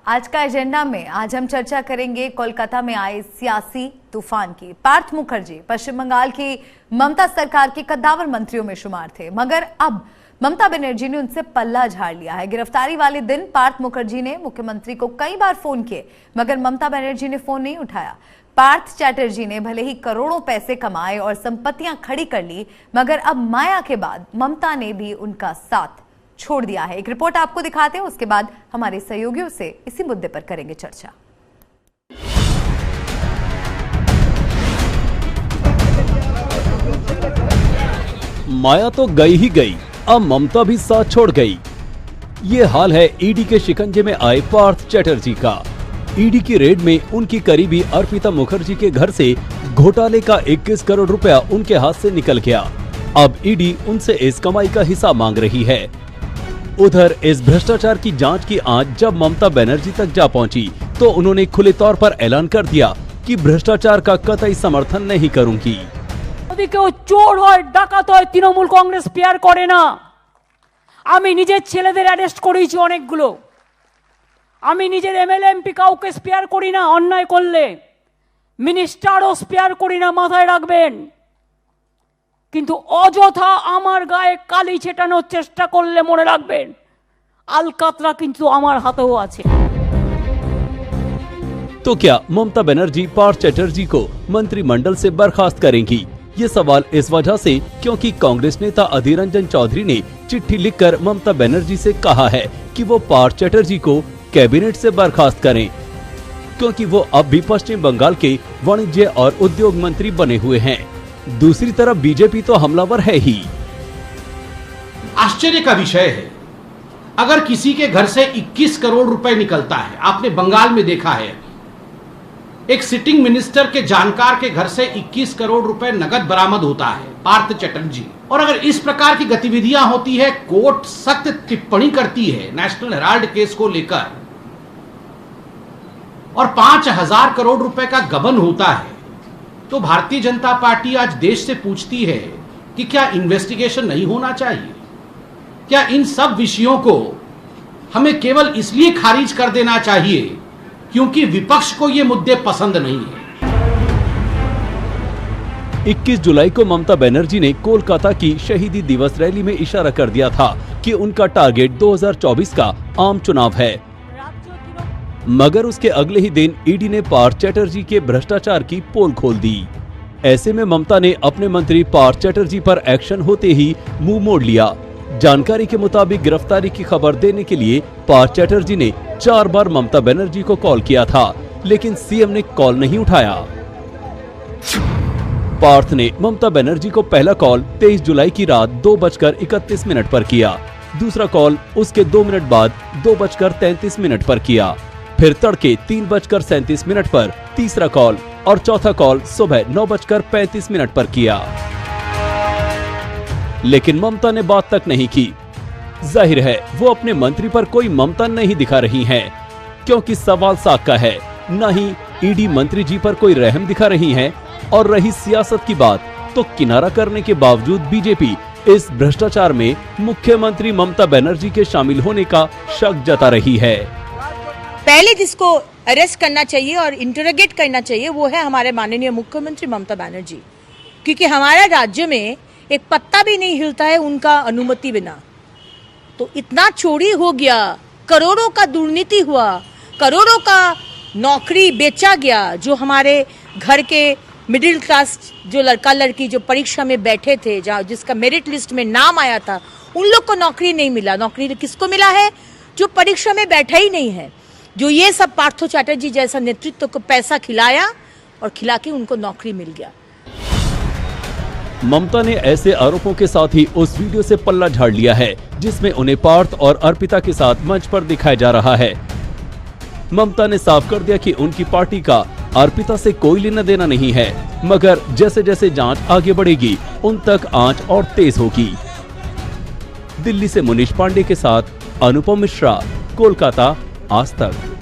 आज का एजेंडा में आज हम चर्चा करेंगे कोलकाता में आए सियासी तूफान की। पार्थ मुखर्जी पश्चिम बंगाल की ममता सरकार के कद्दावर मंत्रियों में शुमार थे, मगर अब ममता बनर्जी ने उनसे पल्ला झाड़ लिया है। गिरफ्तारी वाले दिन पार्थ मुखर्जी ने मुख्यमंत्री को कई बार फोन किए, मगर ममता बनर्जी ने फोन नहीं उठाया। पार्थ चैटर्जी ने भले ही करोड़ों पैसे कमाए और संपत्तियां खड़ी कर ली, मगर अब माया के बाद ममता ने भी उनका साथ छोड़ दिया है। एक रिपोर्ट आपको दिखाते हैं, उसके बाद हमारे सहयोगियों से इसी मुद्दे पर करेंगे चर्चा। माया तो गई ही गई, अब ममता भी साथ छोड़ गई। ये हाल है ईडी के शिकंजे में आए पार्थ चैटर्जी का। ईडी की रेड में उनकी करीबी अर्पिता मुखर्जी के घर से घोटाले का 21 करोड़ रुपया उनके हाथ से निकल गया। अब ईडी उनसे इस कमाई का हिसाब मांग रही है। उधर इस भ्रष्टाचार की जांच की आंच जब ममता बनर्जी तक जा पहुंची, तो उन्होंने खुले तौर पर ऐलान कर दिया कि भ्रष्टाचार का कतई समर्थन नहीं करूंगी। যদি কেউ চোর হয়, ডাকাত হয়, তৃণমূল কংগ্রেস পেয়ার করে না। আমি নিজের ছেলেদের অ্যারেস্ট করেছি অনেকগুলো। আমি নিজের এমএলএ এমপি কাউকে স্পেয়ার করি না, অন্যায় করলে মিনিস্টারও স্পেয়ার করি না, মাথায় রাখবেন। কিন্তু অযথা আমার গায়ে কালি ছেটানোর চেষ্টা করলে মনে রাখবেন আলকাতরা কিন্তু আমার হাতেও আছে। तो क्या ममता बनर्जी पार्थ चैटर्जी को मंत्रिमंडल से बर्खास्त करेंगी? ये सवाल इस वजह से क्योंकि कांग्रेस नेता अधीर रंजन चौधरी ने चिट्ठी लिखकर ममता बनर्जी से कहा है कि वो पार्थ चैटर्जी को कैबिनेट से बर्खास्त करें, क्योंकि वो अब भी पश्चिम बंगाल के वाणिज्य और उद्योग मंत्री बने हुए हैं। दूसरी तरफ बीजेपी तो हमलावर है ही। आश्चर्य का विषय है, अगर किसी के घर से 21 करोड़ रुपए निकलता है, आपने बंगाल में देखा है, एक सिटिंग मिनिस्टर के जानकार के घर से 21 करोड़ रुपए नगद बरामद होता है, पार्थ चैटर्जी। और अगर इस प्रकार की गतिविधियां होती है, कोर्ट सख्त टिप्पणी करती है नेशनल हेराल्ड केस को लेकर, और 5000 करोड़ रुपए का गबन होता है, तो भारतीय जनता पार्टी आज देश से पूछती है कि क्या इन्वेस्टिगेशन नहीं होना चाहिए? क्या इन सब विषयों को हमें केवल इसलिए खारिज कर देना चाहिए क्योंकि विपक्ष को ये मुद्दे पसंद नहीं है? 21 जुलाई को ममता बनर्जी ने कोलकाता की शहीदी दिवस रैली में इशारा कर दिया था कि उनका टारगेट 2024 का आम चुनाव है, मगर उसके अगले ही दिन ईडी ने पार्थ चैटर्जी के भ्रष्टाचार की पोल खोल दी। ऐसे में ममता ने अपने मंत्री पार्थ चैटर्जी पर एक्शन होते ही मुंह मोड़ लिया। जानकारी के मुताबिक गिरफ्तारी की खबर देने के लिए पार्थ चैटर्जी ने 4 बार ममता बनर्जी को कॉल किया था, लेकिन सीएम ने कॉल नहीं उठाया। पार्थ ने ममता बनर्जी को पहला कॉल 23 जुलाई की रात 2:31 पर किया, दूसरा कॉल उसके 2 मिनट बाद 2:33 पर किया, फिर तड़के 3:37 पर तीसरा कॉल और चौथा कॉल सुबह 9:35 पर किया। लेकिन ममता ने बात तक नहीं की। जाहिर है वो अपने मंत्री पर कोई ममता नहीं दिखा रही हैं, क्योंकि सवाल साख का है। न ही ईडी मंत्री जी पर कोई रहम दिखा रही है, और रही सियासत की बात, तो किनारा करने के बावजूद बीजेपी इस भ्रष्टाचार में मुख्यमंत्री ममता बनर्जी के शामिल होने का शक जता रही है। पहले जिसको अरेस्ट करना चाहिए और इंटरोगेट करना चाहिए वो है हमारे माननीय मुख्यमंत्री ममता बनर्जी, क्योंकि हमारे राज्य में एक पत्ता भी नहीं हिलता है उनका अनुमति बिना। तो इतना चोरी हो गया, करोड़ों का दुर्नीति हुआ, करोड़ों का नौकरी बेचा गया। जो हमारे घर के मिडिल क्लास जो लड़का लड़की जो परीक्षा में बैठे थे, जिसका मेरिट लिस्ट में नाम आया था, उन लोग को नौकरी नहीं मिला। नौकरी किसको मिला है? जो परीक्षा में बैठा ही नहीं है, जो ये सब पार्थ चैटर्जी जैसा नेतृत्व को पैसा खिलाया और खिला के उनको नौकरी मिल गया। ममता ने ऐसे आरोपों के साथ ही उस वीडियो से पल्ला झाड़ लिया है, जिसमें उन्हें पार्थ और अर्पिता के साथ मंच पर दिखाया जा रहा है। ममता ने साफ कर दिया कि उनकी पार्टी का अर्पिता से कोई लेना देना नहीं है, मगर जैसे जैसे जांच आगे बढ़ेगी उन तक आंच और तेज होगी। दिल्ली से मुनीश पांडे के साथ अनुपम मिश्रा, कोलकाता, आज तक।